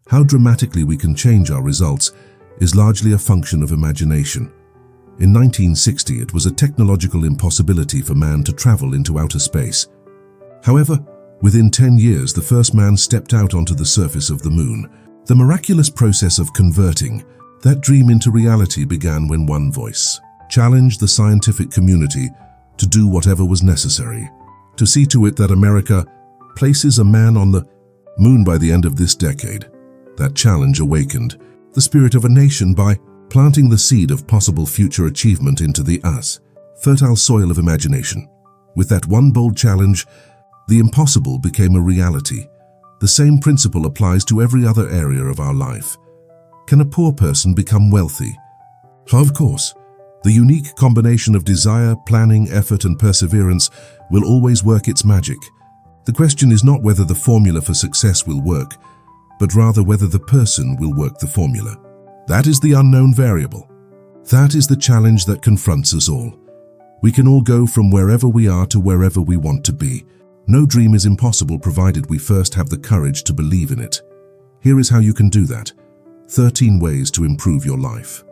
How dramatically we can change our results is largely a function of imagination. In 1960, it was a technological impossibility for man to travel into outer space. However, within 10 years, the first man stepped out onto the surface of the moon. The miraculous process of converting that dream into reality began when one voice challenged the scientific community to do whatever was necessary to see to it that America places a man on the moon by the end of this decade. That challenge awakened the spirit of a nation by planting the seed of possible future achievement into the fertile soil of imagination. With that one bold challenge, the impossible became a reality. The same principle applies to every other area of our life. Can a poor person become wealthy? Of course. The unique combination of desire, planning, effort, and perseverance will always work its magic. The question is not whether the formula for success will work, but rather whether the person will work the formula. That is the unknown variable. That is the challenge that confronts us all. We can all go from wherever we are to wherever we want to be. No dream is impossible provided we first have the courage to believe in it. Here is how you can do that. 13 ways to improve your life.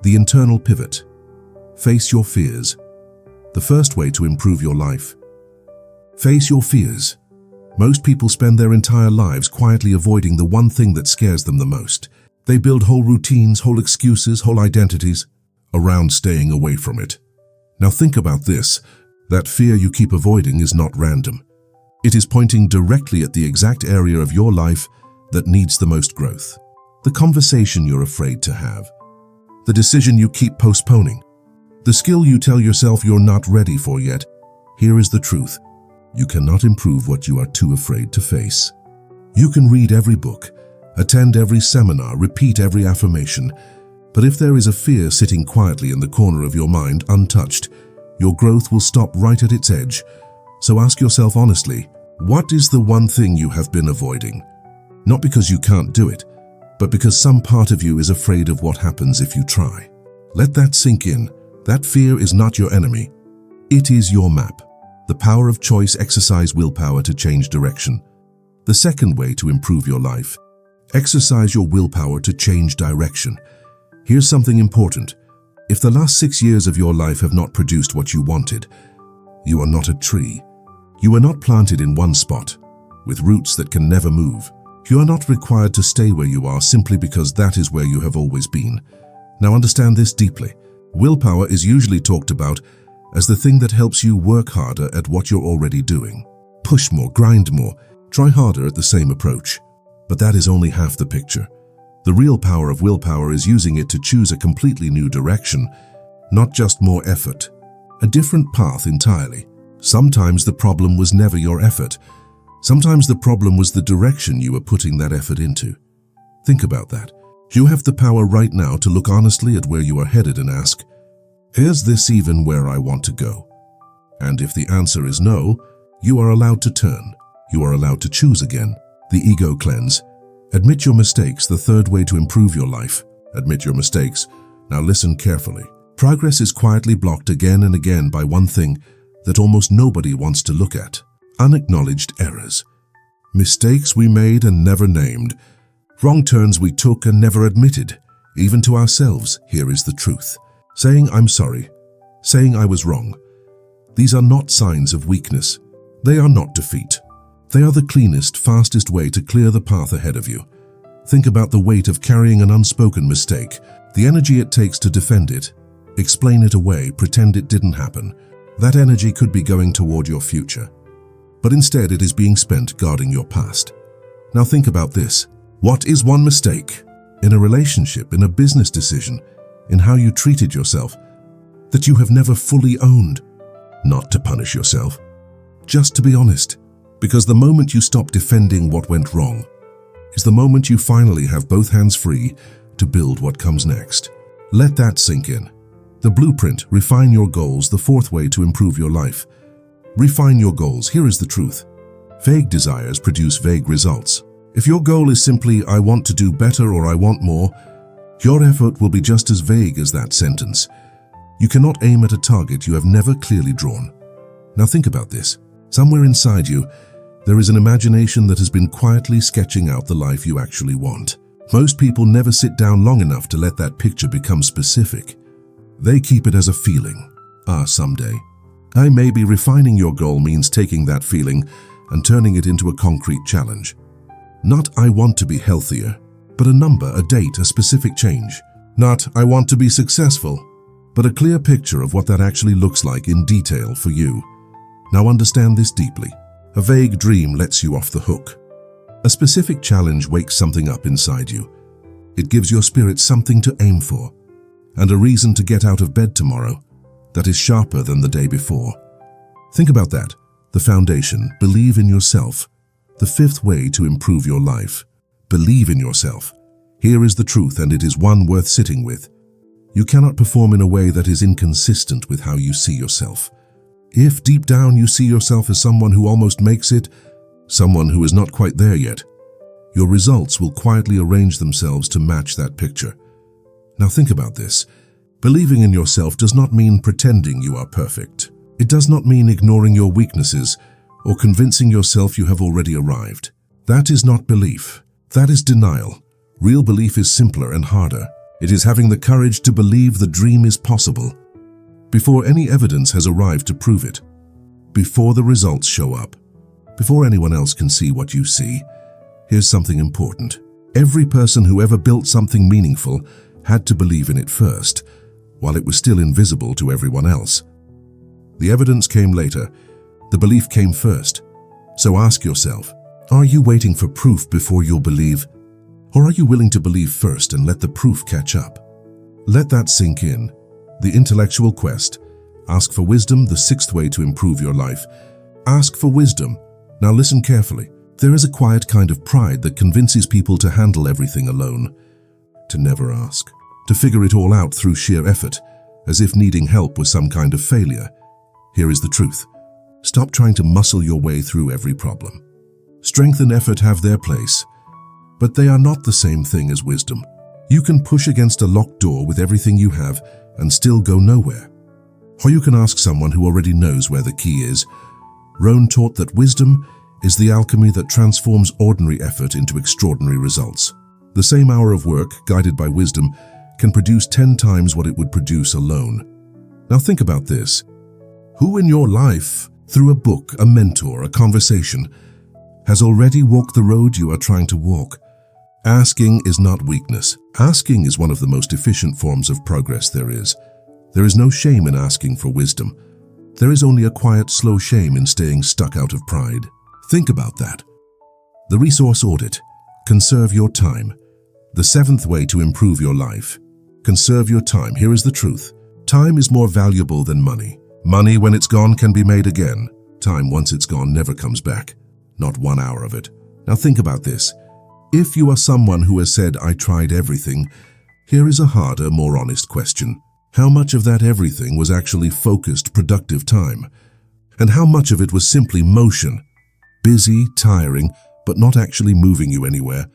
The internal pivot. Face your fears. The first way to improve your life. Face your fears. Most people spend their entire lives quietly avoiding the one thing that scares them the most. They build whole routines, whole excuses, whole identities around staying away from it. Now think about this. That fear you keep avoiding is not random. It is pointing directly at the exact area of your life that needs the most growth. The conversation you're afraid to have. The decision you keep postponing. The skill you tell yourself you're not ready for yet. Here is the truth. You cannot improve what you are too afraid to face. You can read every book, attend every seminar, repeat every affirmation, but if there is a fear sitting quietly in the corner of your mind untouched, your growth will stop right at its edge. So ask yourself honestly, what is the one thing you have been avoiding? Not because you can't do it, but because some part of you is afraid of what happens if you try. Let that sink in. That fear is not your enemy. It is your map. The power of choice. Exercise willpower to change direction. The second way to improve your life. Exercise your willpower to change direction. Here's something important. If the last 6 years of your life have not produced what you wanted, you are not a tree. You are not planted in one spot, with roots that can never move. You are not required to stay where you are simply because that is where you have always been. Now understand this deeply. Willpower is usually talked about as the thing that helps you work harder at what you're already doing. Push more, grind more, try harder at the same approach. But that is only half the picture. The real power of willpower is using it to choose a completely new direction, not just more effort. A different path entirely. Sometimes the problem was never your effort. Sometimes the problem was the direction you were putting that effort into. Think about that. You have the power right now to look honestly at where you are headed and ask, is this even where I want to go? And if the answer is no, you are allowed to turn. You are allowed to choose again. The ego cleanse. Admit your mistakes. The third way to improve your life. Admit your mistakes. Now listen carefully. Progress is quietly blocked again and again by one thing that almost nobody wants to look at. Unacknowledged errors. Mistakes we made and never named. Wrong turns we took and never admitted, even to ourselves. Here is the truth. Saying I'm sorry. Saying I was wrong. These are not signs of weakness. They are not defeat. They are the cleanest, fastest way to clear the path ahead of you. Think about the weight of carrying an unspoken mistake, the energy it takes to defend it, explain it away, pretend it didn't happen. That energy could be going toward your future. But instead it is being spent guarding your past. Now think about this. What is one mistake in a relationship, in a business decision, in how you treated yourself, that you have never fully owned? Not to punish yourself, just to be honest. Because the moment you stop defending what went wrong is the moment you finally have both hands free to build what comes next. Let that sink in. The blueprint. Refine your goals. The fourth way to improve your life. Refine your goals. Here is the truth. Vague desires produce vague results. If your goal is simply, I want to do better or I want more, your effort will be just as vague as that sentence. You cannot aim at a target you have never clearly drawn. Now think about this. Somewhere inside you, There is an imagination that has been quietly sketching out the life you actually want. Most people never sit down long enough to let that picture become specific. They keep it as a feeling. Someday. Maybe refining your goal means taking that feeling and turning it into a concrete challenge. Not I want to be healthier, but a number, a date, a specific change. Not I want to be successful, but a clear picture of what that actually looks like in detail for you. Now understand this deeply. A vague dream lets you off the hook. A specific challenge wakes something up inside you. It gives your spirit something to aim for, and a reason to get out of bed tomorrow that is sharper than the day before. Think about that. The foundation, believe in yourself. The fifth way to improve your life. Believe in yourself. Here is the truth, and it is one worth sitting with. You cannot perform in a way that is inconsistent with how you see yourself. If deep down you see yourself as someone who almost makes it, someone who is not quite there yet, your results will quietly arrange themselves to match that picture. Now think about this. Believing in yourself does not mean pretending you are perfect. It does not mean ignoring your weaknesses or convincing yourself you have already arrived. That is not belief. That is denial. Real belief is simpler and harder. It is having the courage to believe the dream is possible before any evidence has arrived to prove it, before the results show up, before anyone else can see what you see. Here's something important. Every person who ever built something meaningful had to believe in it first, while it was still invisible to everyone else. The evidence came later. The belief came first. So ask yourself, are you waiting for proof before you'll believe? Or are you willing to believe first and let the proof catch up? Let that sink in. The intellectual quest. Ask for wisdom, the sixth way to improve your life. Ask for wisdom. Now listen carefully. There is a quiet kind of pride that convinces people to handle everything alone, to never ask, to figure it all out through sheer effort, as if needing help was some kind of failure. Here is the truth. Stop trying to muscle your way through every problem. Strength and effort have their place, but they are not the same thing as wisdom. You can push against a locked door with everything you have and still go nowhere. Or you can ask someone who already knows where the key is. Rohn taught that wisdom is the alchemy that transforms ordinary effort into extraordinary results. The same hour of work, guided by wisdom, can produce 10 times what it would produce alone. Now think about this. Who in your life, through a book, a mentor, a conversation, has already walked the road you are trying to walk? Asking is not weakness. Asking is one of the most efficient forms of progress there is. There is no shame in asking for wisdom. There is only a quiet, slow shame in staying stuck out of pride. Think about that. The resource audit. Conserve your time. The seventh way to improve your life. Conserve your time. Here is the truth. Time is more valuable than money. Money, when it's gone, can be made again. Time, once it's gone, never comes back. Not 1 hour of it. Now think about this. If you are someone who has said, I tried everything, here is a harder, more honest question. How much of that everything was actually focused, productive time? And how much of it was simply motion? Busy, tiring, but not actually moving you anywhere.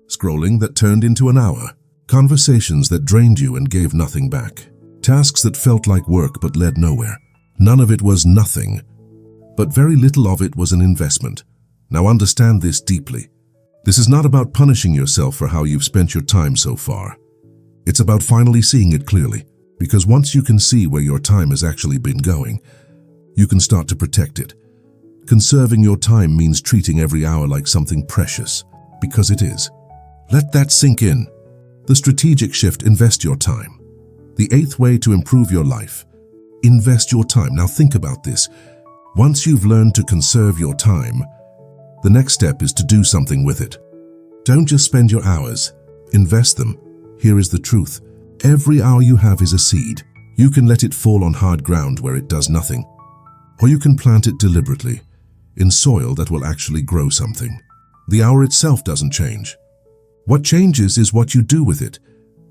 Scrolling that turned into an hour. Conversations that drained you and gave nothing back. Tasks that felt like work but led nowhere. None of it was nothing, but very little of it was an investment. Now understand this deeply. This is not about punishing yourself for how you've spent your time so far. It's about finally seeing it clearly, because once you can see where your time has actually been going, you can start to protect it. Conserving your time means treating every hour like something precious, because it is. Let that sink in. The strategic shift, invest your time. The eighth way to improve your life. Invest your time. Now think about this. Once you've learned to conserve your time, the next step is to do something with it. Don't just spend your hours, invest them. Here is the truth. Every hour you have is a seed. You can let it fall on hard ground where it does nothing, or you can plant it deliberately in soil that will actually grow something. The hour itself doesn't change. What changes is what you do with it.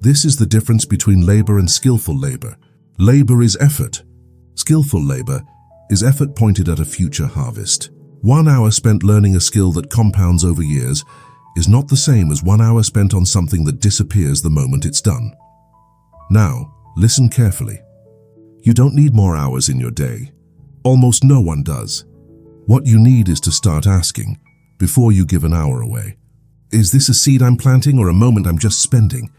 This is the difference between labor and skillful labor. Labor is effort. Skillful labor is effort pointed at a future harvest. 1 hour spent learning a skill that compounds over years is not the same as 1 hour spent on something that disappears the moment it's done. Now, listen carefully. You don't need more hours in your day. Almost no one does. What you need is to start asking, before you give an hour away. Is this a seed I'm planting or a moment I'm just spending?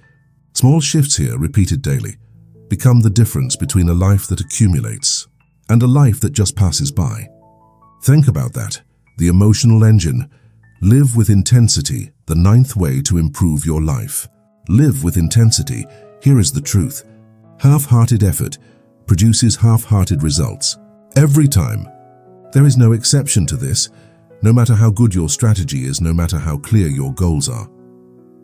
Small shifts here, repeated daily, become the difference between a life that accumulates and a life that just passes by. Think about that. The emotional engine. Live with intensity, the 9th way to improve your life. Live with intensity. Here is the truth. Half-hearted effort produces half-hearted results. Every time. There is no exception to this, no matter how good your strategy is, no matter how clear your goals are.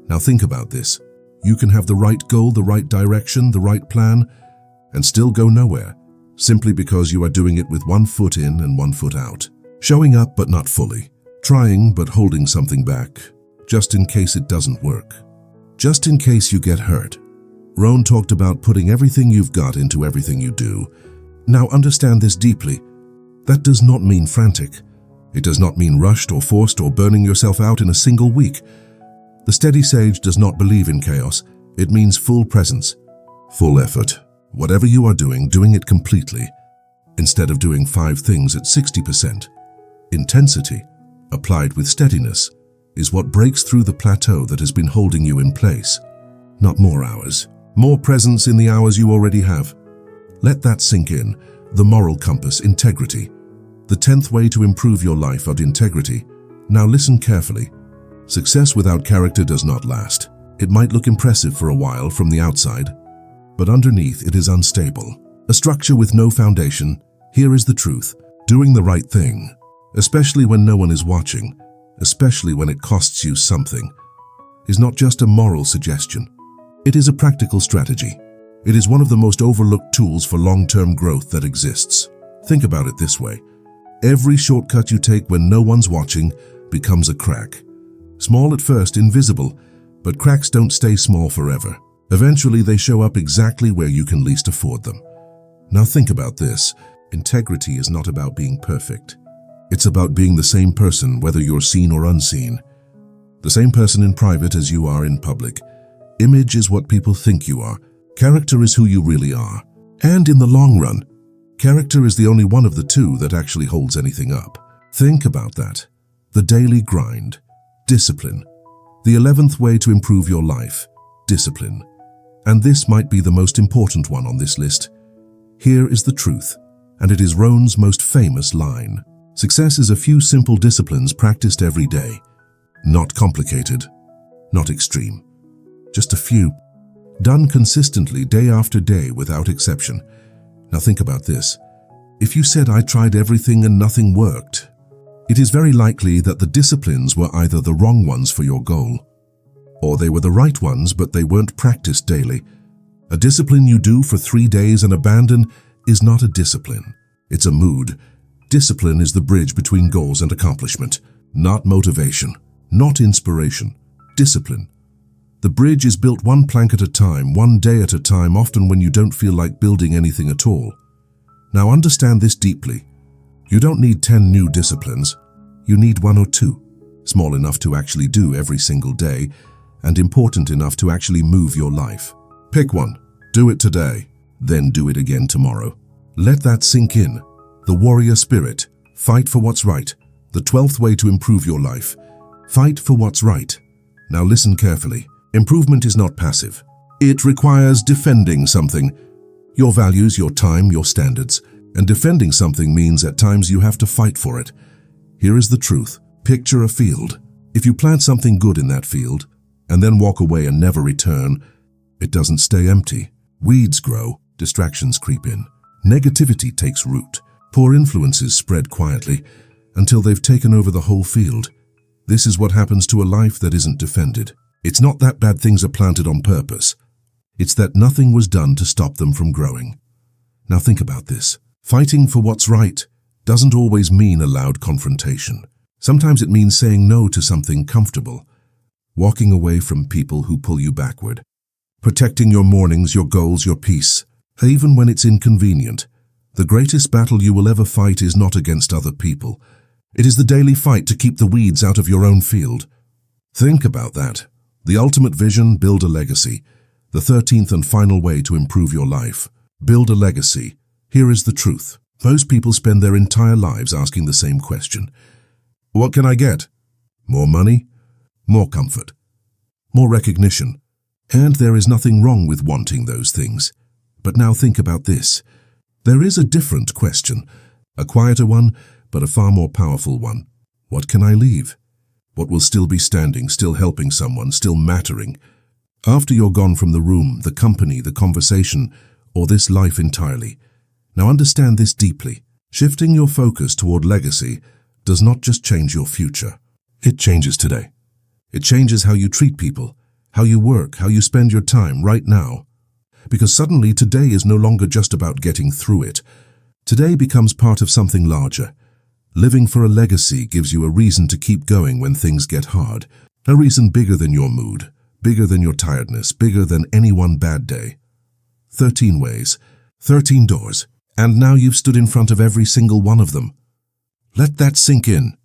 Now think about this. You can have the right goal, the right direction, the right plan, and still go nowhere, simply because you are doing it with one foot in and one foot out. Showing up but not fully. Trying but holding something back, just in case it doesn't work. Just in case you get hurt. Rohn talked about putting everything you've got into everything you do. Now understand this deeply. That does not mean frantic. It does not mean rushed or forced or burning yourself out in a single week. The steady sage does not believe in chaos. It means full presence, full effort. Whatever you are doing it completely, instead of doing 5 things at 60%. Intensity, applied with steadiness, is what breaks through the plateau that has been holding you in place. Not more hours, more presence in the hours you already have. Let that sink in. The moral compass, integrity. The 10th way to improve your life is integrity. Now listen carefully. Success without character does not last. It might look impressive for a while from the outside, but underneath it is unstable. A structure with no foundation. Here is the truth. Doing the right thing, especially when no one is watching, especially when it costs you something, is not just a moral suggestion. It is a practical strategy. It is one of the most overlooked tools for long-term growth that exists. Think about it this way. Every shortcut you take when no one's watching becomes a crack. Small at first, invisible, but cracks don't stay small forever. Eventually, they show up exactly where you can least afford them. Now think about this. Integrity is not about being perfect. It's about being the same person whether you're seen or unseen. The same person in private as you are in public. Image is what people think you are. Character is who you really are. And in the long run, character is the only one of the two that actually holds anything up. Think about that. The daily grind. Discipline. The 11th way to improve your life. Discipline. And this might be the most important one on this list. Here is the truth, and it is Rohn's most famous line. Success is a few simple disciplines practiced every day. Not complicated, not extreme. Just a few. Done consistently day after day without exception. Now think about this. If you said I tried everything and nothing worked, it is very likely that the disciplines were either the wrong ones for your goal, or they were the right ones but they weren't practiced daily. A discipline you do for 3 days and abandon is not a discipline. It's a mood. Discipline is the bridge between goals and accomplishment, not motivation, not inspiration. Discipline. The bridge is built one plank at a time, one day at a time, often when you don't feel like building anything at all. Now understand this deeply. You don't need 10 new disciplines. You need 1 or 2, small enough to actually do every single day and important enough to actually move your life. Pick one, do it today, then do it again tomorrow. Let that sink in. The warrior spirit, fight for what's right. The 12th way to improve your life. Fight for what's right. Now listen carefully. Improvement is not passive. It requires defending something. Your values, your time, your standards. And defending something means at times you have to fight for it. Here is the truth. Picture a field. If you plant something good in that field, and then walk away and never return, it doesn't stay empty. Weeds grow, distractions creep in. Negativity takes root. Poor influences spread quietly until they've taken over the whole field. This is what happens to a life that isn't defended. It's not that bad things are planted on purpose. It's that nothing was done to stop them from growing. Now think about this. Fighting for what's right doesn't always mean a loud confrontation. Sometimes it means saying no to something comfortable, walking away from people who pull you backward, protecting your mornings, your goals, your peace, even when it's inconvenient. The greatest battle you will ever fight is not against other people. It is the daily fight to keep the weeds out of your own field. Think about that. The ultimate vision, build a legacy. The 13th and final way to improve your life. Build a legacy. Here is the truth. Most people spend their entire lives asking the same question. What can I get? More money? More comfort? More recognition? And there is nothing wrong with wanting those things. But now think about this. There is a different question, a quieter one, but a far more powerful one. What can I leave? What will still be standing, still helping someone, still mattering? After you're gone from the room, the company, the conversation, or this life entirely. Now understand this deeply. Shifting your focus toward legacy does not just change your future. It changes today. It changes how you treat people, how you work, how you spend your time right now. Because suddenly today is no longer just about getting through it. Today becomes part of something larger. Living for a legacy gives you a reason to keep going when things get hard. A reason bigger than your mood, bigger than your tiredness, bigger than any one bad day. 13 ways, 13 doors, and now you've stood in front of every single one of them. Let that sink in.